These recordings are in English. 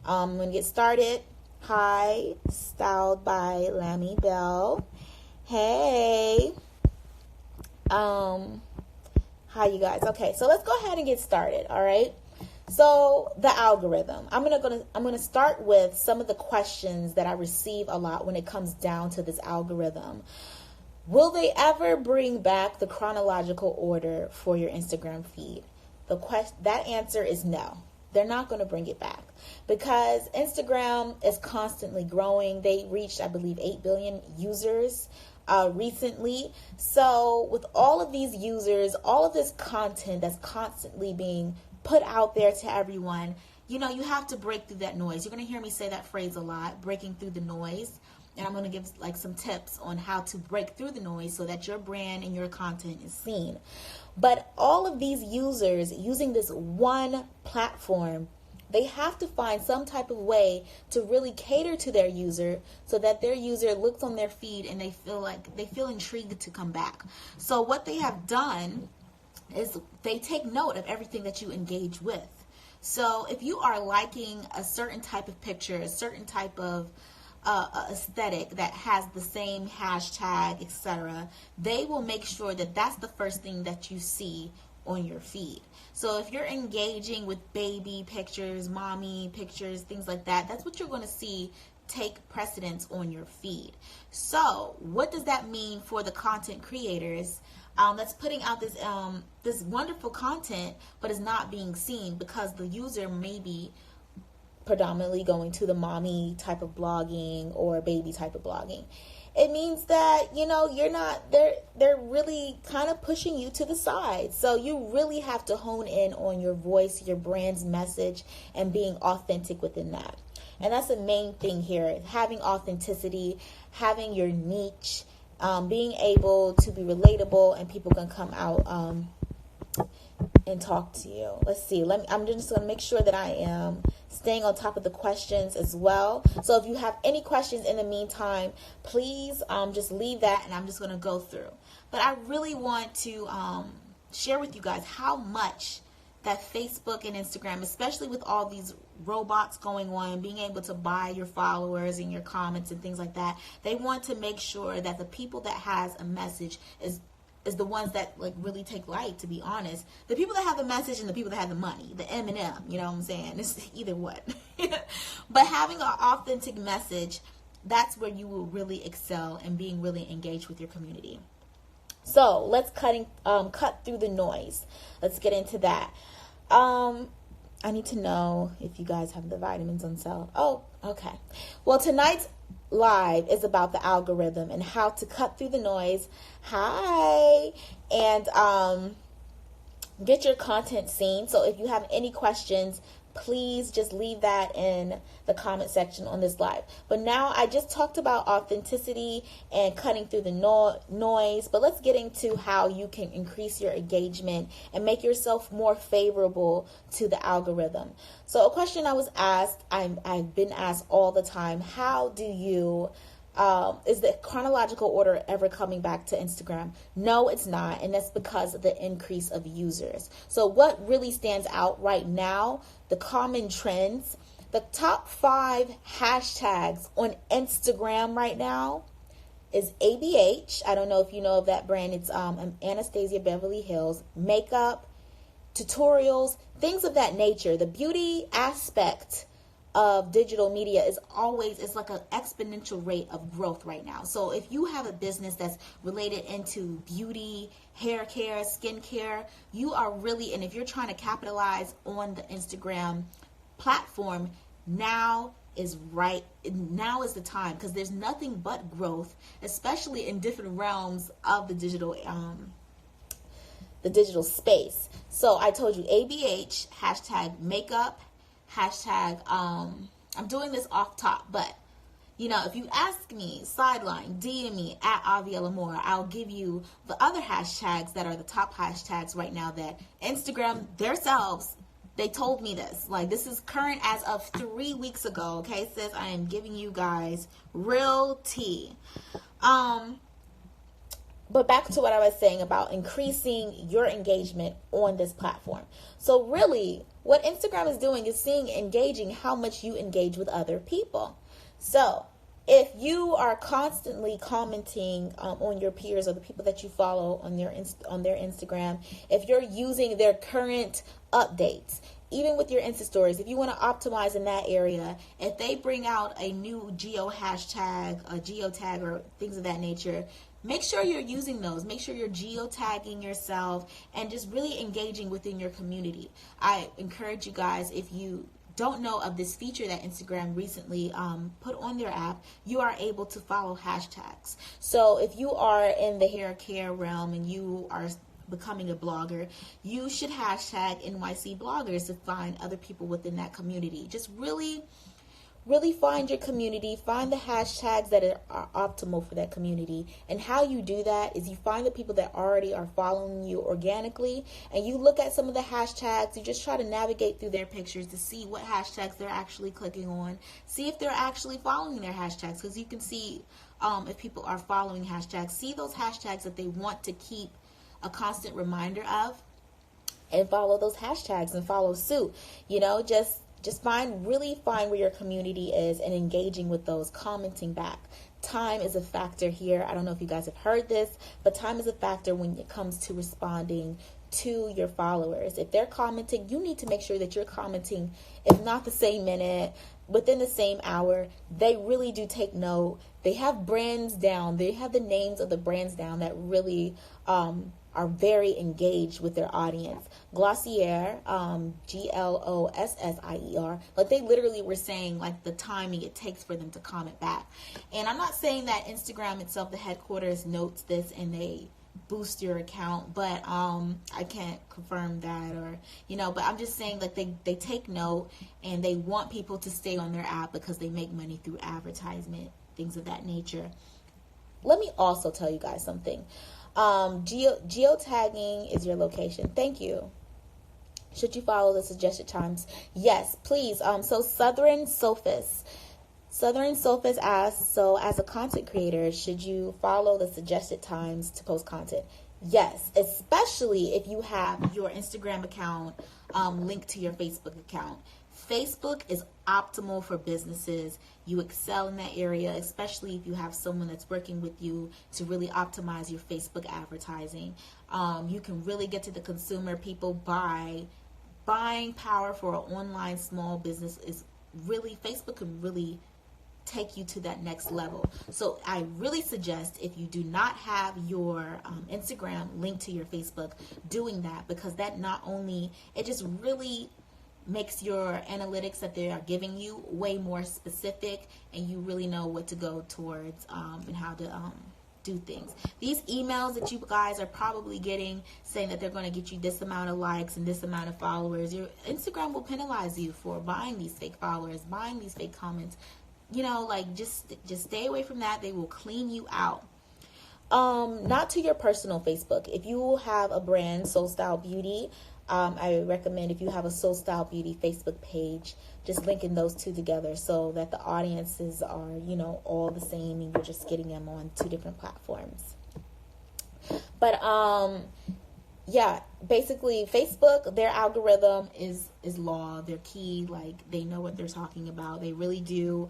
I'm going to get started. Hi, styled by Lammy Bell. Hey. Hi, you guys. Okay, so let's go ahead and get started, all right? So the algorithm. I'm gonna start with some of the questions that I receive a lot when it comes down to this algorithm. Will they ever bring back the chronological order for your Instagram feed? That answer is no. They're not going to bring it back because Instagram is constantly growing. They reached, I believe, 8 billion users recently. So with all of these users, all of this content that's constantly being put out there to everyone, you have to break through that noise. You're going to hear me say that phrase a lot, breaking through the noise. And I'm going to give some tips on how to break through the noise so that your brand and your content is seen. But all of these users using this one platform, they have to find some type of way to really cater to their user so that their user looks on their feed and they feel intrigued to come back. So what they have done is they take note of everything that you engage with. So if you are liking a certain type of picture, a certain type of aesthetic that has the same hashtag, etc., they will make sure that that's the first thing that you see on your feed. So if you're engaging with baby pictures, mommy pictures, things like that, that's what you're going to see take precedence on your feed. So what does that mean for the content creators that's putting out this wonderful content but is not being seen because the user may be predominantly going to the mommy type of blogging or baby type of blogging? It means that, you're not, they're really kind of pushing you to the side. So you really have to hone in on your voice, your brand's message, and being authentic within that. And that's the main thing here, having authenticity, having your niche, being able to be relatable, and people can come out and talk to you. Let's see. I'm just going to make sure that I am staying on top of the questions as well. So if you have any questions in the meantime, please just leave that and I'm just going to go through. But I really want to share with you guys how much that Facebook and Instagram, especially with all these robots going on, being able to buy your followers and your comments and things like that, they want to make sure that the people that has a message is the ones that really take light, to be honest. The people that have the message and the people that have the money, the M&M, you know what I'm saying? It's either what. But having an authentic message, that's where you will really excel and being really engaged with your community. So let's cut through the noise. Let's get into that. I need to know if you guys have the vitamins on sale. Oh, okay. Well, tonight's live is about the algorithm and how to cut through the noise. Hi. And get your content seen. So if you have any questions, please just leave that in the comment section on this live. But now I just talked about authenticity and cutting through the noise, but let's get into how you can increase your engagement and make yourself more favorable to the algorithm. So a question I was asked, I've been asked all the time, how do you is the chronological order ever coming back to Instagram? No, it's not. And that's because of the increase of users. So what really stands out right now, the common trends, the top 5 hashtags on Instagram right now is ABH. I don't know if you know of that brand. It's Anastasia Beverly Hills, makeup, tutorials, things of that nature. The beauty aspect of digital media is like an exponential rate of growth right now. So if you have a business that's related into beauty, hair care, skin care, you are really, and if you're trying to capitalize on the Instagram platform, now is the time, because there's nothing but growth, especially in different realms of the digital space. So I told you ABH, hashtag makeup, hashtag, I'm doing this off top, but if you ask me, sideline, DM me at Avielleamor, I'll give you the other hashtags that are the top hashtags right now that Instagram themselves, they told me this. This is current as of 3 weeks ago, okay, sis? I am giving you guys real tea. But back to what I was saying about increasing your engagement on this platform. So really, what Instagram is doing is engaging how much you engage with other people. So if you are constantly commenting on your peers or the people that you follow on their Instagram, if you're using their current updates, even with your Insta stories, if you want to optimize in that area, if they bring out a new geo hashtag, a geotag, or things of that nature, make sure you're using those. Make sure you're geotagging yourself and just really engaging within your community. I encourage you guys, if you don't know of this feature that Instagram recently put on their app, you are able to follow hashtags. So if you are in the hair care realm and you are becoming a blogger, you should hashtag NYC bloggers to find other people within that community. Just really find your community, find the hashtags that are optimal for that community. And how you do that is you find the people that already are following you organically, and you look at some of the hashtags. You just try to navigate through their pictures to see what hashtags they're actually clicking on, see if they're actually following their hashtags, because you can see if people are following hashtags. See those hashtags that they want to keep a constant reminder of, and follow those hashtags and follow suit. Just really find where your community is and engaging with those, commenting back. Time is a factor here. I don't know if you guys have heard this, but time is a factor when it comes to responding to your followers. If they're commenting, you need to make sure that you're commenting, if not the same minute, within the same hour. They really do take note. They have brands down. They have the names of the brands down that really are very engaged with their audience. Glossier, Glossier, like they literally were saying like the timing it takes for them to comment back. And I'm not saying that Instagram itself, the headquarters, notes this and they boost your account, but I can't confirm that, or but I'm just saying like they take note and they want people to stay on their app because they make money through advertisement, things of that nature. Let me also tell you guys something. Geotagging is your location. Thank you. Should you follow the suggested times? Yes, please. So Southern Sophist asks, so as a content creator, should you follow the suggested times to post content? Yes, especially if you have your Instagram account linked to your Facebook account. Facebook is optimal for businesses. You excel in that area, especially if you have someone that's working with you to really optimize your Facebook advertising. You can really get to the consumer. People buying power for an online small business is really, Facebook can really take you to that next level. So I really suggest, if you do not have your Instagram linked to your Facebook, doing that, because that not only, it just really makes your analytics that they are giving you way more specific, and you really know what to go towards and how to do things. These emails that you guys are probably getting saying that they're going to get you this amount of likes and this amount of followers, your Instagram will penalize you for buying these fake followers, buying these fake comments. Just stay away from that. They will clean you out. Not to your personal Facebook. If you have a brand, Soul Style Beauty, I recommend, if you have a Soul Style Beauty Facebook page, just linking those two together so that the audiences are, all the same, and you're just getting them on two different platforms. But yeah, basically Facebook, their algorithm is law. They're key. Like, they know what they're talking about. They really do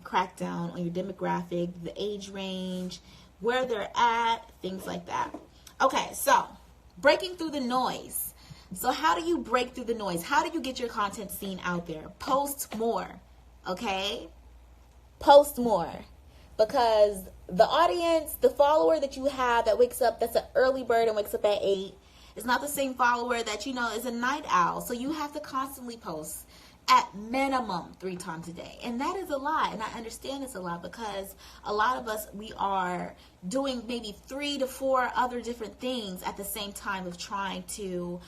crack down on your demographic, the age range, where they're at, things like that. Okay, so breaking through the noise. So how do you break through the noise? How do you get your content seen out there? Post more, okay? Post more. Because the audience, the follower that you have that wakes up, that's an early bird and wakes up at 8, is not the same follower that, is a night owl. So you have to constantly post at minimum 3 times a day. And that is a lot. And I understand it's a lot, because a lot of us, we are doing maybe 3 to 4 other different things at the same time of trying to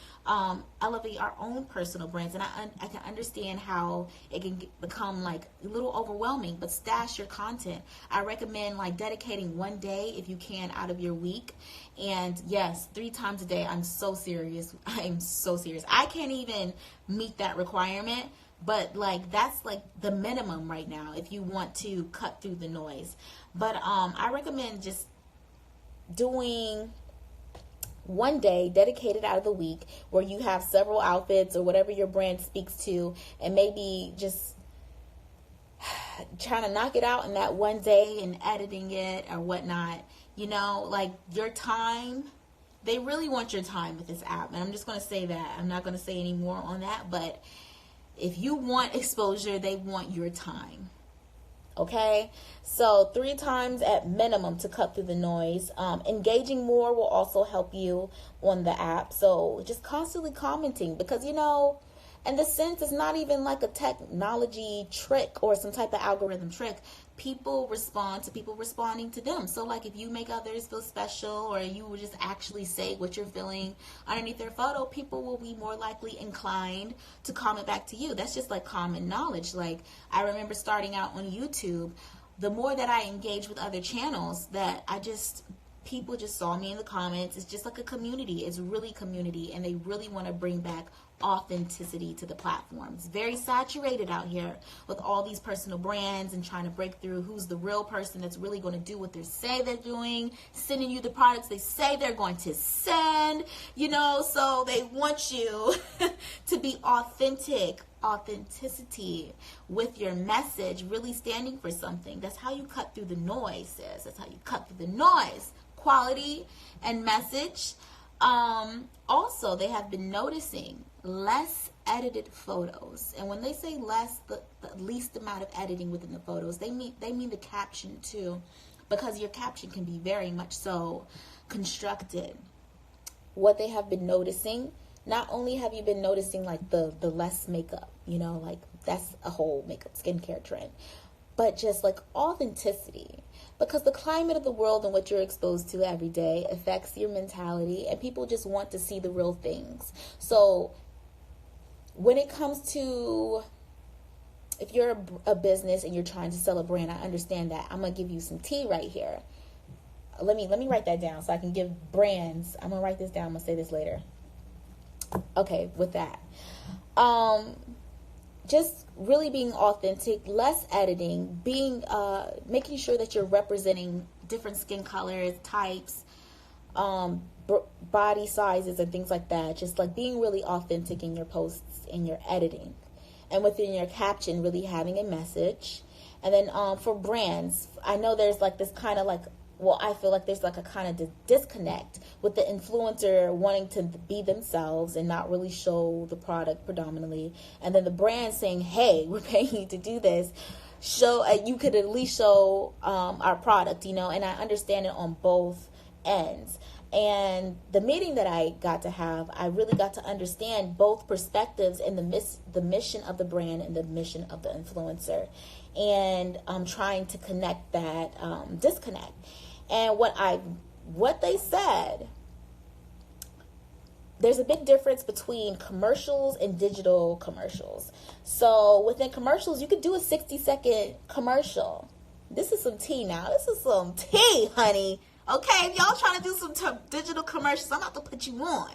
elevate our own personal brands. And I can understand how it can become like a little overwhelming, but stash your content. I recommend dedicating one day, if you can, out of your week. And yes, 3 times a day. I'm so serious. I'm so serious. I can't even meet that requirement. But that's the minimum right now if you want to cut through the noise. But I recommend just doing one day dedicated out of the week where you have several outfits or whatever your brand speaks to, and maybe just trying to knock it out in that one day and editing it or whatnot. You know, like your time, they really want your time with this app. And I'm just going to say that. I'm not going to say any more on that. But if you want exposure, they want your time. Okay, so 3 times at minimum to cut through the noise. Engaging more will also help you on the app. So just constantly commenting, because, you know, in the sense, it's not even like a technology trick or some type of algorithm trick. People respond to people responding to them. So like if you make others feel special, or you will just actually say what you're feeling underneath their photo, people will be more likely inclined to comment back to you. That's just like common knowledge. Like I remember starting out on YouTube, the more that I engaged with other channels, that people just saw me in the comments. It's just like a community. It's really community, and they really want to bring back authenticity to the platform. It's very saturated out here with all these personal brands and trying to break through who's the real person that's really going to do what they say they're doing, sending you the products they say they're going to send, you know. So they want you to be authentic, authenticity with your message, really standing for something. That's how you cut through the noise, sis. That's how you cut through the noise. Quality and message. Also, they have been noticing less edited photos, and when they say less, the least amount of editing within the photos, they mean the caption too, because your caption can be very much so constructed. What they have been noticing, not only have you been noticing like the less makeup, you know, like that's a whole makeup skincare trend, but just like authenticity. Because the climate of the world and what you're exposed to every day affects your mentality, and people just want to see the real things. So when it comes to, if you're a business and you're trying to sell a brand, I understand that. I'm going to give you some tea right here. Let me write that down so I can give brands. I'm going to write this down. I'm going to say this later. Okay, with that. Just really being authentic, less editing, making sure that you're representing different skin colors, types, body sizes, and things like that. Just like being really authentic in your posts and your editing, and within your caption, really having a message. And then for brands, I know there's like this kind of like, well, I feel like there's like a kind of disconnect with the influencer wanting to be themselves and not really show the product predominantly. And then the brand saying, hey, we're paying you to do this. You could at least show our product, you know, and I understand it on both ends. And the meeting that I got to have, I really got to understand both perspectives and the mission of the brand and the mission of the influencer. And I'm trying to connect that disconnect. And what they said, there's a big difference between commercials and digital commercials. So within commercials, you could do a 60-second commercial. This is some tea now. This is some tea, honey. Okay, if y'all trying to do some digital commercials, I'm about to put you on.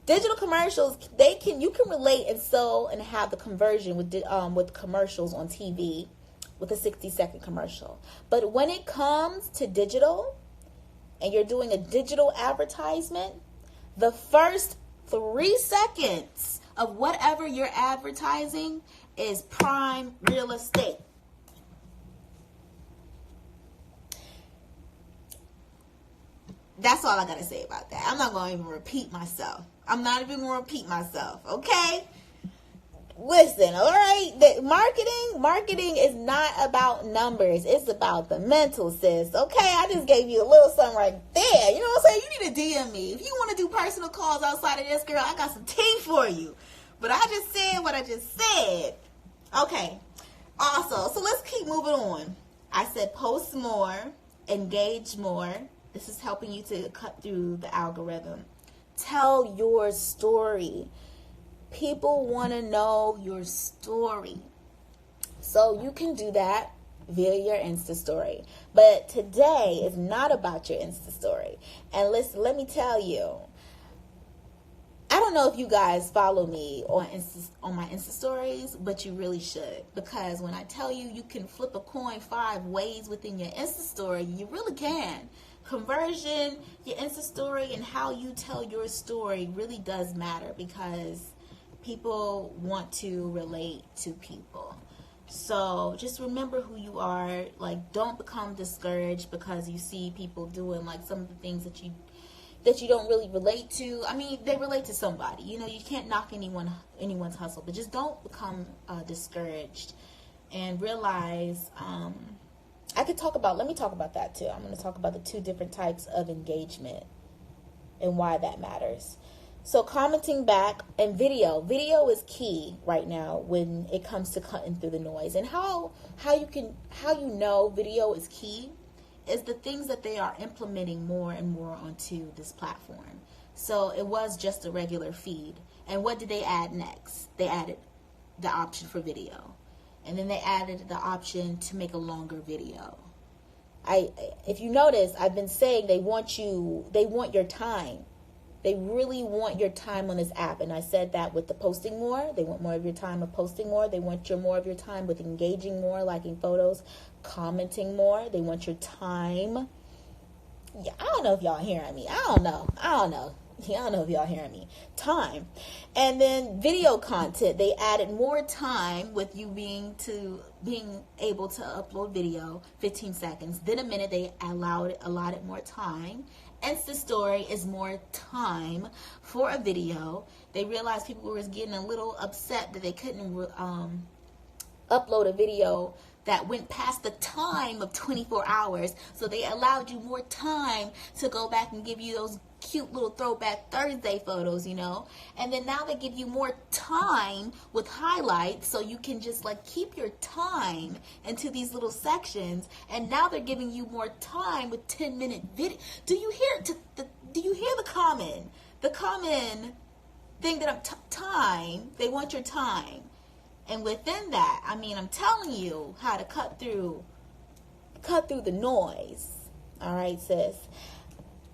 Digital commercials, you can relate and sell and have the conversion with commercials on TV with a 60-second commercial. But when it comes to digital and you're doing a digital advertisement, the first 3 seconds of whatever you're advertising is prime real estate. That's all I got to say about that. I'm not going to even repeat myself. Okay? Listen, all right? Marketing is not about numbers. It's about the mental, sis. Okay? I just gave you a little something right there. You know what I'm saying? You need to DM me. If you want to do personal calls outside of this, girl, I got some tea for you. But I just said what I just said. Okay. Also, so let's keep moving on. I said post more, engage more. This is helping you to cut through the algorithm. Tell your story. People want to know your story. So you can do that via your Insta story. But today is not about your Insta story. And listen, let me tell you, I don't know if you guys follow me on my Insta stories, but you really should. Because when I tell you you can flip a coin 5 ways within your Insta story, you really can. conversion, your Insta story, and how you tell your story really does matter, because people want to relate to people. So just remember who you are. Like, don't become discouraged because you see people doing like some of the things that you don't really relate to. I mean, they relate to somebody. You know, you can't knock anyone's hustle, but just don't become discouraged, and realize let me talk about that too. I'm going to talk about the two different types of engagement and why that matters. So commenting back and video is key right now when it comes to cutting through the noise. And how you know video is key is the things that they are implementing more and more onto this platform. So it was just a regular feed. And what did they add next? They added the option for video. And then they added the option to make a longer video. If you notice, I've been saying they want your time. They really want your time on this app. And I said that with the posting more. They want more of your time of posting more. They want more of your time with engaging more, liking photos, commenting more. They want your time. Yeah, I don't know if y'all hearing me. I don't know. Yeah, I don't know if y'all hearing me. Time. And then video content. They added more time with you being able to upload video, 15 seconds. Then a minute, they allotted more time. Insta story is more time for a video. They realized people were getting a little upset that they couldn't upload a video that went past the time of 24 hours. So they allowed you more time to go back and give you those cute little throwback Thursday photos, you know. And then now they give you more time with highlights, so you can just like keep your time into these little sections. And now they're giving you more time with 10-minute video. Do you hear the common thing that time? They want your time. And within that, I mean, I'm telling you how to cut through the noise. All right, sis.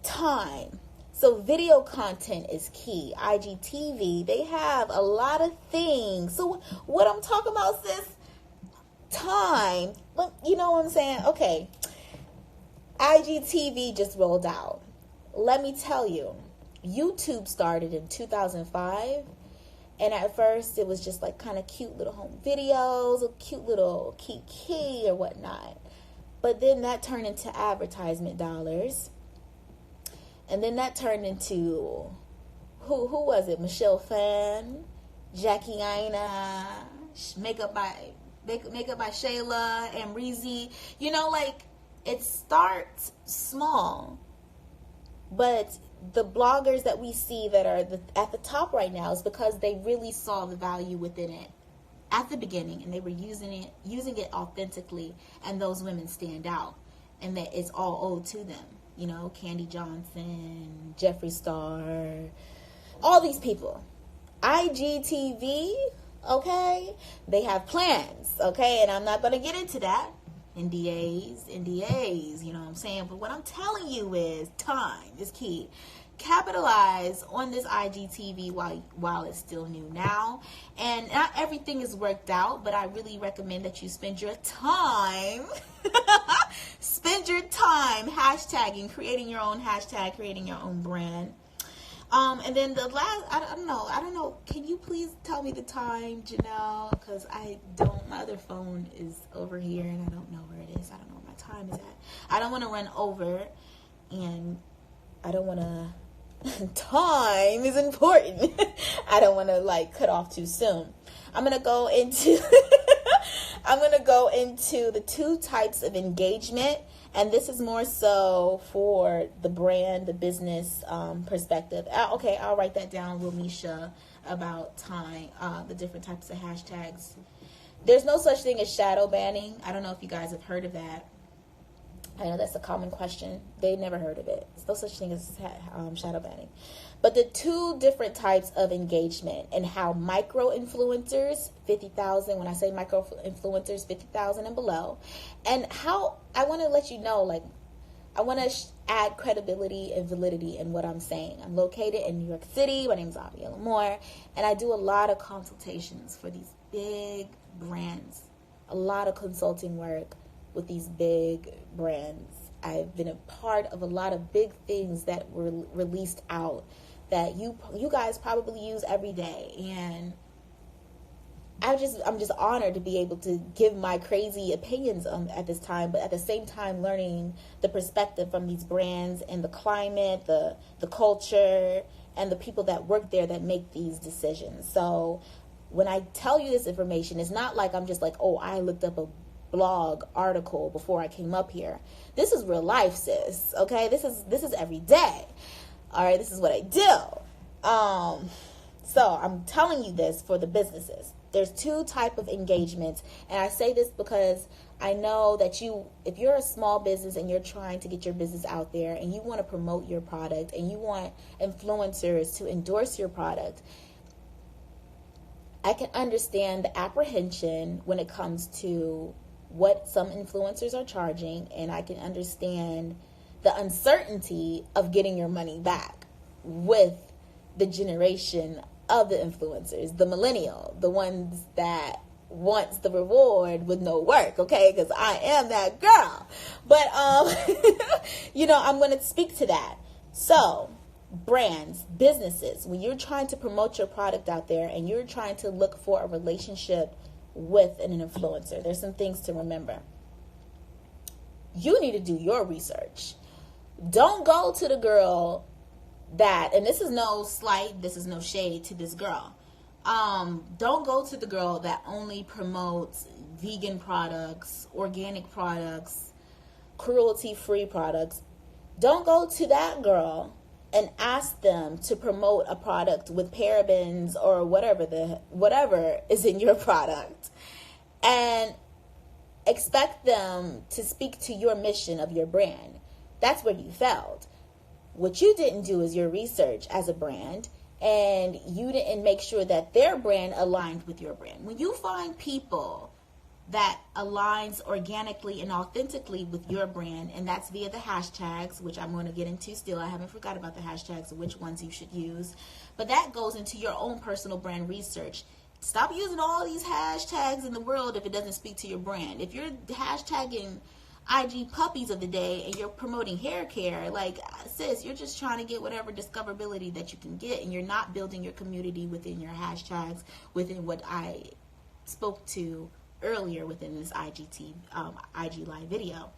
Time. So video content is key. IGTV, they have a lot of things. So what I'm talking about, sis, time. You know what I'm saying? Okay. IGTV just rolled out. Let me tell you, YouTube started in 2005. And at first, it was just like kind of cute little home videos, a cute little kiki or whatnot. But then that turned into advertisement dollars. And then that turned into, who was it? Michelle Phan, Jackie Aina, Makeup by Shayla, and Reezy. You know, like, it starts small. But the bloggers that we see that are at the top right now is because they really saw the value within it at the beginning, and they were using it authentically, and those women stand out, and that it's all owed to them. You know, Candy Johnson, Jeffree Star, all these people. IGTV, okay, they have plans, okay, and I'm not going to get into that. NDAs, you know what I'm saying? But what I'm telling you is time is key. Capitalize on this IGTV while it's still new now. And not everything is worked out, but I really recommend that you spend your time hashtagging, creating your own hashtag, creating your own brand. And then the last, I don't know. Can you please tell me the time, Janelle? Because I don't, my other phone is over here and I don't know where it is. I don't know where my time is at. I don't want to run over, and I don't want to, time is important. I don't want to like cut off too soon. I'm going to go into, the two types of engagement. And this is more so for the brand, the business perspective. Okay, I'll write that down, Wilmisha, about time, the different types of hashtags. There's no such thing as shadow banning. I don't know if you guys have heard of that. I know that's a common question. They never heard of it. There's no such thing as shadow banning. But the two different types of engagement and how micro-influencers, 50,000, when I say micro-influencers, 50,000 and below, and how I want to let you know, like, I want to add credibility and validity in what I'm saying. I'm located in New York City. My name is Avielleamor, and I do a lot of consultations for these big brands, a lot of consulting work with these big brands. I've been a part of a lot of big things that were released out that you guys probably use every day. And I'm just honored to be able to give my crazy opinions at this time, but at the same time learning the perspective from these brands and the climate, the culture, and the people that work there that make these decisions. So when I tell you this information, it's not like I'm just like, oh, I looked up a blog article before I came up here. This is real life, sis. Okay, this is every day. All right, this is what I do. So I'm telling you this for the businesses. There's two type of engagements, and I say this because I know that if you're a small business and you're trying to get your business out there and you want to promote your product and you want influencers to endorse your product, I can understand the apprehension when it comes to what some influencers are charging, and I can understand the uncertainty of getting your money back with the generation of the influencers, the millennial, the ones that wants the reward with no work, okay? Because I am that girl. But, I'm going to speak to that. So, brands, businesses, when you're trying to promote your product out there and you're trying to look for a relationship with an influencer, there's some things to remember. You need to do your research. Don't go to the girl that, and this is no slight, this is no shade to this girl. Don't go to the girl that only promotes vegan products, organic products, cruelty-free products. Don't go to that girl and ask them to promote a product with parabens or whatever is in your product, and expect them to speak to your mission of your brand. That's where you failed. What you didn't do is your research as a brand, and you didn't make sure that their brand aligned with your brand. When you find people that aligns organically and authentically with your brand, and that's via the hashtags, which I'm going to get into still. I haven't forgot about the hashtags and which ones you should use, but that goes into your own personal brand research. Stop using all these hashtags in the world if it doesn't speak to your brand. If you're hashtagging IG puppies of the day and you're promoting hair care, like, sis, you're just trying to get whatever discoverability that you can get, and you're not building your community within your hashtags, within what I spoke to earlier within this IG live video.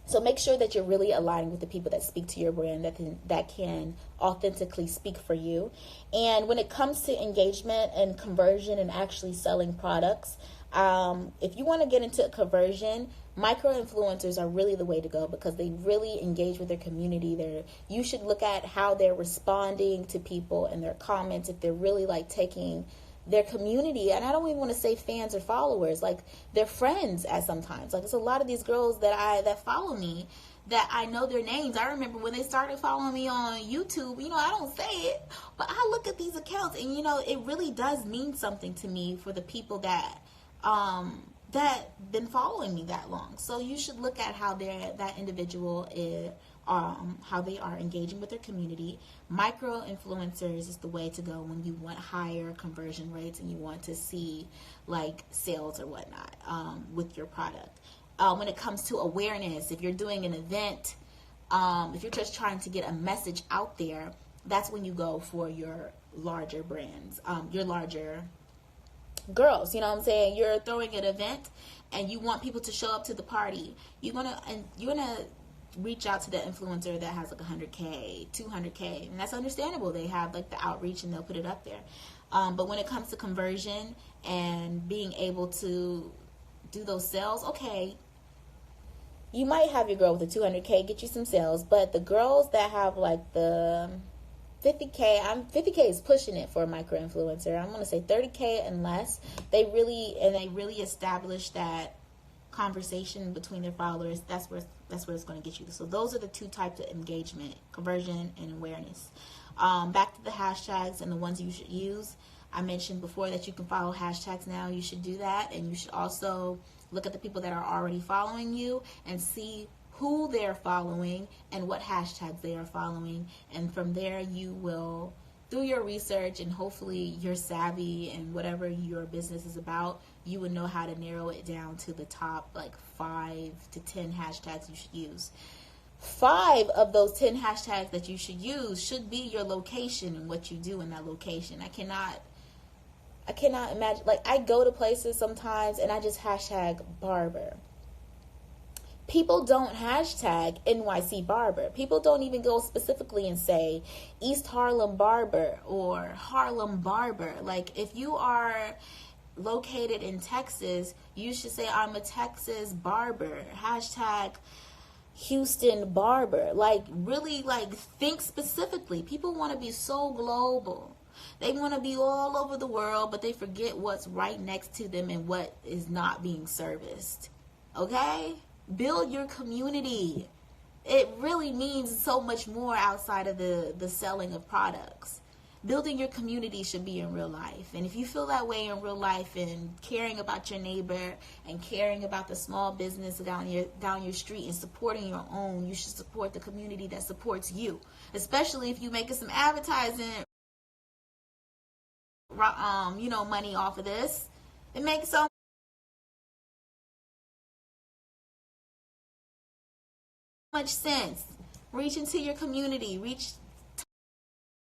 So make sure that you're really aligning with the people that speak to your brand, that can authentically speak for you. And when it comes to engagement and conversion and actually selling products, if you want to get into conversion, micro-influencers are really the way to go, because they really engage with their community. You should look at how they're responding to people and their comments, if they're really like taking their community, and I don't even want to say fans or followers, like they're friends at sometimes. Like, there's a lot of these girls that follow me that I know their names. I remember when they started following me on YouTube, I don't say it, but I look at these accounts and, it really does mean something to me for the people that been following me that long. So you should look at how that individual is, how they are engaging with their community. Micro influencers is the way to go when you want higher conversion rates and you want to see like sales or whatnot with your product. When it comes to awareness, if you're doing an event, if you're just trying to get a message out there, that's when you go for your larger brands, your larger girls. You know what I'm saying? You're throwing an event and you want people to show up to the party. You're gonna reach out to the influencer that has like 100K, 200K, and that's understandable. They have like the outreach and they'll put it up there. But when it comes to conversion and being able to do those sales, okay, you might have your girl with the 200K get you some sales, but the girls that have like the 50K, 50K is pushing it for a micro influencer. I'm going to say 30K and less. They really establish that conversation between their followers. That's where it's going to get you. So those are the two types of engagement: conversion and awareness. Back to the hashtags and the ones you should use. I mentioned before that you can follow hashtags now. You should do that, and you should also look at the people that are already following you and see who they're following and what hashtags they are following. And from there, you will, through your research and hopefully you're savvy and whatever your business is about, you would know how to narrow it down to the top like 5 to 10 hashtags you should use. 5 of those 10 hashtags that you should use should be your location and what you do in that location. I cannot imagine, like, I go to places sometimes and I just hashtag barber. People don't hashtag NYC barber. People don't even go specifically and say East Harlem barber or Harlem barber. Like, if you are located in Texas, you should say I'm a Texas barber. Hashtag Houston barber. Like, really, like, think specifically. People want to be so global. They want to be all over the world, but they forget what's right next to them and what is not being serviced. Okay? Build your community. It really means so much more outside of the selling of products. Building your community should be in real life. And if you feel that way in real life and caring about your neighbor and caring about the small business down your street and supporting your own, you should support the community that supports you. Especially if you're making some advertising money off of this. It makes so much sense. Reach into your community.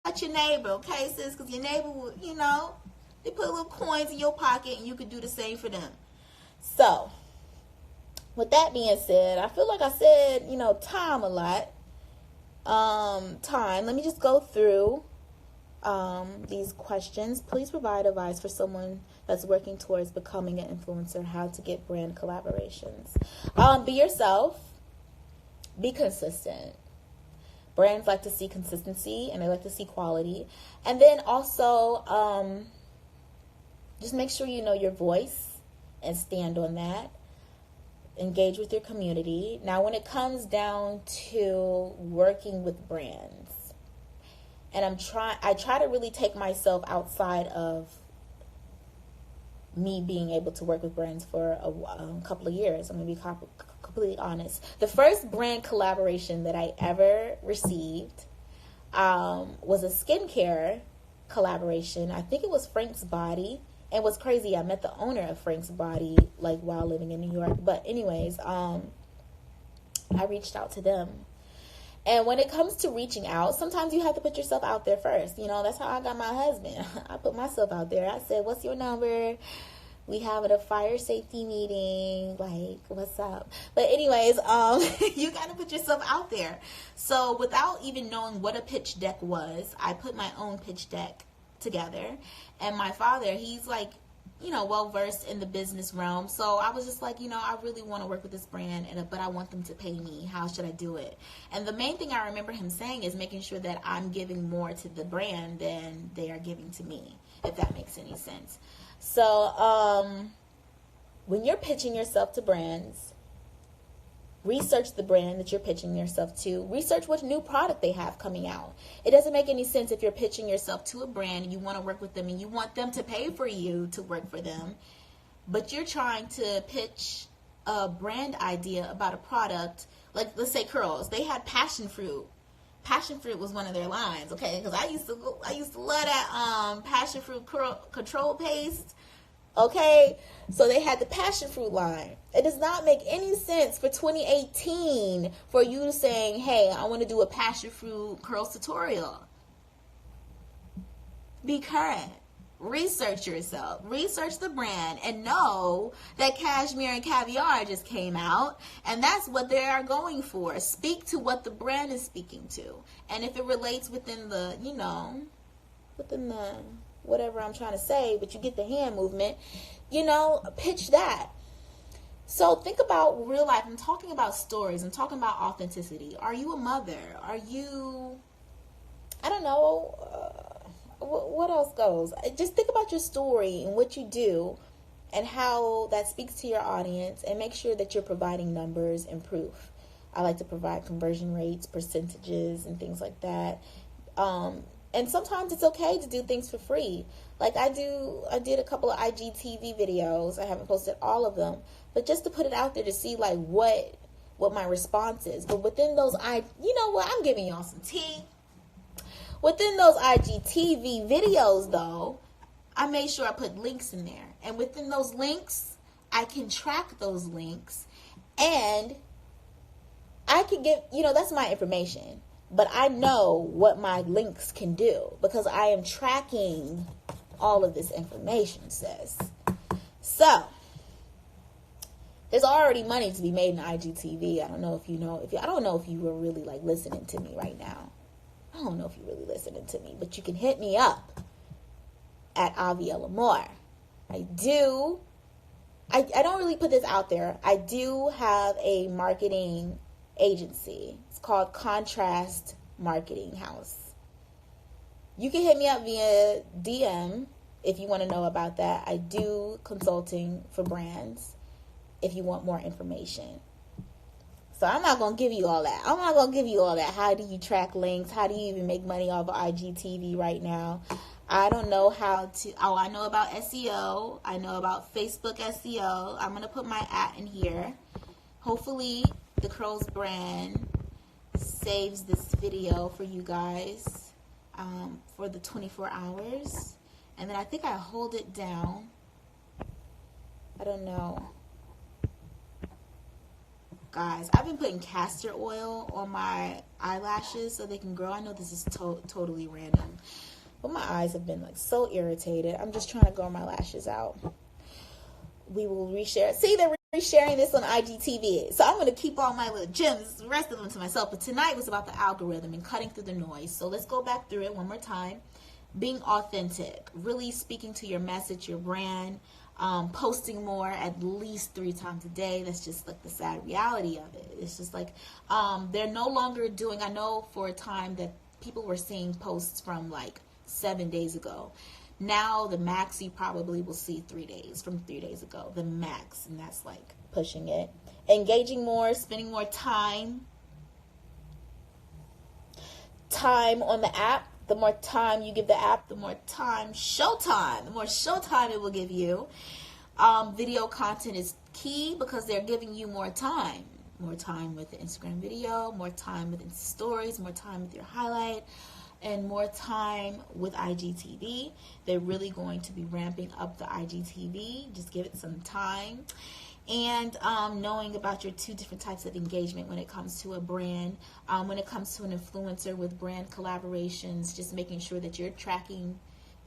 Touch your neighbor, okay, sis? Because your neighbor will, they put little coins in your pocket and you could do the same for them. So, with that being said, I feel like I said, time a lot. Let me just go through these questions. Please provide advice for someone that's working towards becoming an influencer, how to get brand collaborations. Be yourself. Be consistent. Brands like to see consistency and they like to see quality. And then also, just make sure you know your voice and stand on that. Engage with your community. Now, when it comes down to working with brands, and I try to really take myself outside of me being able to work with brands for a couple of years. I'm going to be completely honest. The first brand collaboration that I ever received was a skincare collaboration. I think it was Frank's Body. And what's crazy, I met the owner of Frank's Body like while living in New York. But anyways, I reached out to them. And when it comes to reaching out, sometimes you have to put yourself out there first. That's how I got my husband. I put myself out there. I said, what's your number? We having a fire safety meeting. Like, what's up? But anyways, you got to put yourself out there. So without even knowing what a pitch deck was, I put my own pitch deck together. And my father, he's like, well versed in the business realm. So I was just like, I really want to work with this brand, but I want them to pay me. How should I do it? And the main thing I remember him saying is making sure that I'm giving more to the brand than they are giving to me, if that makes any sense. So when you're pitching yourself to brands, research the brand that you're pitching yourself to. Research what new product they have coming out. It doesn't make any sense if you're pitching yourself to a brand and you want to work with them and you want them to pay for you to work for them, but you're trying to pitch a brand idea about a product. Like, let's say curls. They had passion fruit. Passion fruit was one of their lines, okay? Because I used to love that passion fruit control paste. Okay, so they had the passion fruit line. It does not make any sense for 2018 for you saying, hey, I want to do a passion fruit curls tutorial. Be current. Research yourself. Research the brand and know that cashmere and caviar just came out, and that's what they are going for. Speak to what the brand is speaking to. And if it relates within the, within the whatever I'm trying to say, but you get the hand movement, pitch that. So think about real life. I'm talking about stories. I'm talking about authenticity. Are you a mother? Are you, I don't know, what else goes? Just think about your story and what you do and how that speaks to your audience, and make sure that you're providing numbers and proof. I like to provide conversion rates, percentages, and things like that. And sometimes it's okay to do things for free. Like I did a couple of IGTV videos. I haven't posted all of them, but just to put it out there to see like what my response is. But within those, I'm giving y'all some tea. Within those IGTV videos though, I made sure I put links in there. And within those links, I can track those links, and I can get, that's my information. But I know what my links can do because I am tracking all of this information, sis. So, there's already money to be made in IGTV. I don't know if you know. I don't know if you were really like listening to me right now. I don't know if you're really listening to me, but you can hit me up at Avielleamor. I don't really put this out there. I do have a marketing agency. It's called Contrast Marketing House. You can hit me up via DM if you want to know about that. I do consulting for brands if you want more information. So I'm not going to give you all that. How do you track links? How do you even make money off of IGTV right now? I don't know how to. Oh, I know about SEO. I know about Facebook SEO. I'm going to put my @ in here. Hopefully the Curls brand saves this video for you guys for the 24 hours. And then I think I hold it down. I don't know. Guys, I've been putting castor oil on my eyelashes so they can grow. I know this is totally random, but my eyes have been like so irritated. I'm just trying to grow my lashes out. We will reshare. See, they're resharing this on IGTV. So I'm going to keep all my little gems, the rest of them to myself. But tonight was about the algorithm and cutting through the noise. So let's go back through it one more time. Being authentic, really speaking to your message, your brand, posting more at least 3 times a day. That's just like the sad reality of it. It's just like they're no longer doing, I know for a time that people were seeing posts from like 7 days ago. Now the max you probably will see 3 days from 3 days ago, the max, and that's like pushing it. Engaging more, spending more time on the app. The more time you give the app, the more showtime it will give you. Video content is key because they're giving you more time. More time with the Instagram video, more time with Insta stories, more time with your highlight, and more time with IGTV. They're really going to be ramping up the IGTV. Just give it some time. And knowing about your 2 different types of engagement when it comes to a brand, when it comes to an influencer with brand collaborations, just making sure that you're tracking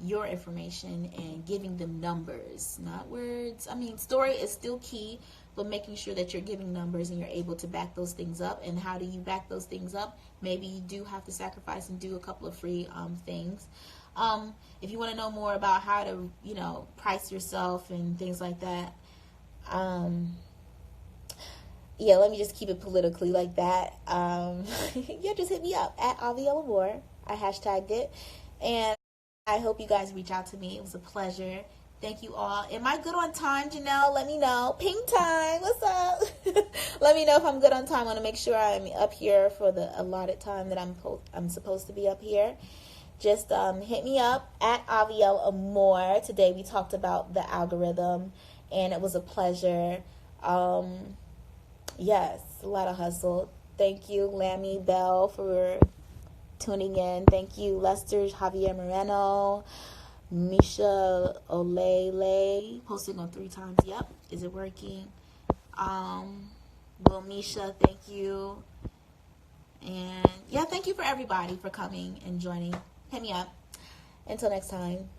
your information and giving them numbers, not words. I mean, story is still key, but making sure that you're giving numbers and you're able to back those things up. And how do you back those things up? Maybe you do have to sacrifice and do a couple of free things. If you want to know more about how to, price yourself and things like that, let me just keep it politically like that. Just hit me up at Avielleamor. I hashtagged it, and I hope you guys reach out to me. It was a pleasure. Thank you all. Am I good on time, Janelle? Let me know. Ping time. What's up? Let me know if I'm good on time. I want to make sure I'm up here for the allotted time that I'm supposed to be up here. Just hit me up at Avielleamor. Today we talked about the algorithm, and it was a pleasure. Yes, a lot of hustle. Thank you, Lammy Bell, for tuning in. Thank you, Lester, Javier Moreno, Misha Olele, posting on 3 times. Yep, is it working? Well, Misha, thank you. And thank you for everybody for coming and joining. Hit me up. Until next time.